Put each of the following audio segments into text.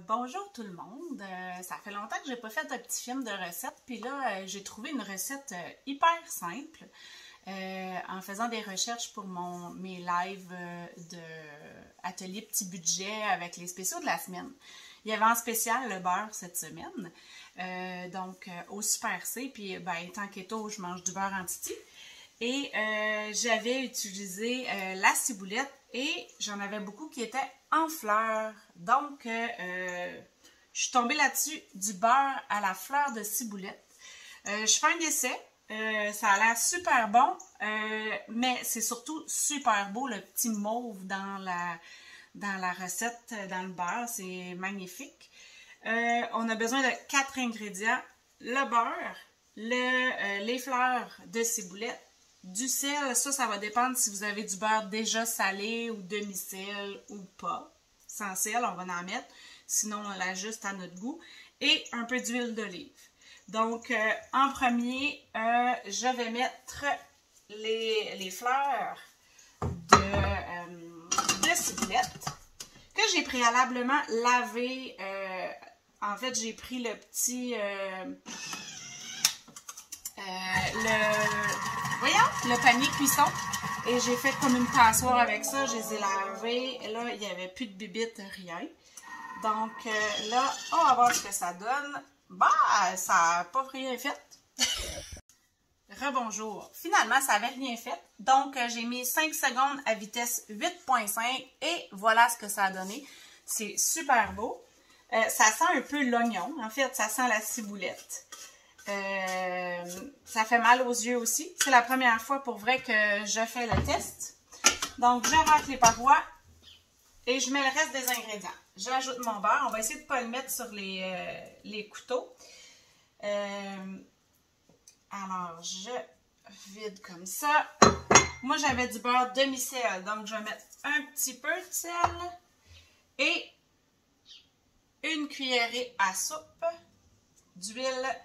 Bonjour tout le monde. Ça fait longtemps que j'ai pas fait un petit film de recettes, puis là, j'ai trouvé une recette hyper simple en faisant des recherches pour mes lives de atelier petit budget avec les spéciaux de la semaine. Il y avait en spécial le beurre cette semaine, donc au Super C, puis ben, étant keto, je mange du beurre en titi. Et j'avais utilisé la ciboulette et j'en avais beaucoup qui étaient en fleurs. Donc, je suis tombée là-dessus du beurre à la fleur de ciboulette. Je fais un essai. Ça a l'air super bon, mais c'est surtout super beau, le petit mauve dans la recette, dans le beurre. C'est magnifique. On a besoin de 4 ingrédients. Le beurre, les fleurs de ciboulette, du sel, ça va dépendre si vous avez du beurre déjà salé ou demi-sel ou pas. Sans sel, on va en mettre. Sinon, on l'ajuste à notre goût. Et un peu d'huile d'olive. Donc, en premier, je vais mettre les fleurs de ciboulette que j'ai préalablement lavé. En fait, j'ai pris le petit... le panier cuisson et j'ai fait comme une passoire avec ça, je les ai lavés, et là il n'y avait plus de bibites, rien. Donc là, on va voir ce que ça donne. Bah, ça n'a pas rien fait. Rebonjour. Finalement, ça n'avait rien fait. Donc j'ai mis 5 secondes à vitesse 8.5 et voilà ce que ça a donné. C'est super beau. Ça sent un peu l'oignon, en fait, ça sent la ciboulette. Ça fait mal aux yeux aussi. C'est la première fois pour vrai que je fais le test. Donc, je racle les parois et je mets le reste des ingrédients. J'ajoute mon beurre. On va essayer de ne pas le mettre sur les couteaux. Alors, je vide comme ça. Moi, j'avais du beurre demi-sel. Donc, je vais mettre un petit peu de sel et une cuillerée à soupe d'huile.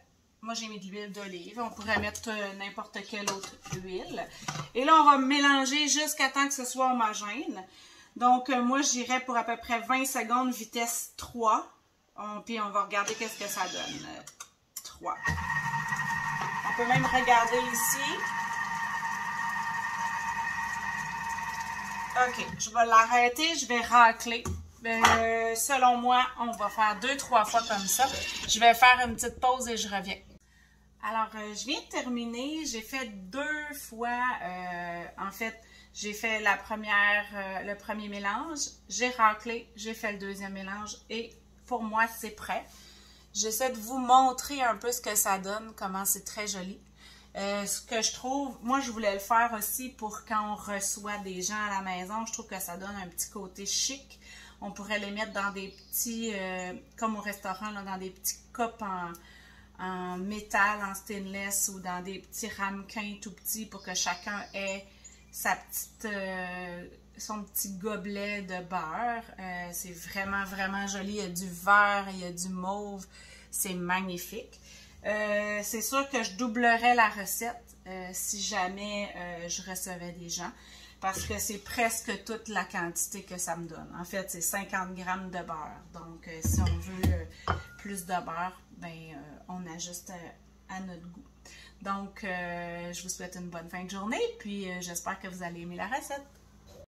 Moi, j'ai mis de l'huile d'olive. On pourrait mettre n'importe quelle autre huile. Et là, on va mélanger jusqu'à temps que ce soit homogène. Donc, moi, j'irais pour à peu près 20 secondes, vitesse 3. Puis, on va regarder qu'est-ce que ça donne. 3. On peut même regarder ici. OK, je vais l'arrêter. Je vais racler. Selon moi, on va faire 2-3 fois comme ça. Je vais faire une petite pause et je reviens. Alors, je viens de terminer. J'ai fait 2 fois, en fait, j'ai fait le premier mélange, j'ai raclé, j'ai fait le deuxième mélange et pour moi, c'est prêt. J'essaie de vous montrer un peu ce que ça donne, comment c'est très joli. Ce que je trouve, moi, je voulais le faire aussi pour quand on reçoit des gens à la maison. Je trouve que ça donne un petit côté chic. On pourrait les mettre dans des petits, comme au restaurant, là, dans des petits cups en métal, en stainless ou dans des petits ramequins tout petits pour que chacun ait son petit gobelet de beurre. C'est vraiment, vraiment joli. Il y a du vert, il y a du mauve. C'est magnifique. C'est sûr que je doublerais la recette si jamais je recevais des gens. Parce que c'est presque toute la quantité que ça me donne. En fait, c'est 50 grammes de beurre. Donc, si on veut plus de beurre, ben, on ajuste à notre goût. Donc, je vous souhaite une bonne fin de journée. Puis, j'espère que vous allez aimer la recette.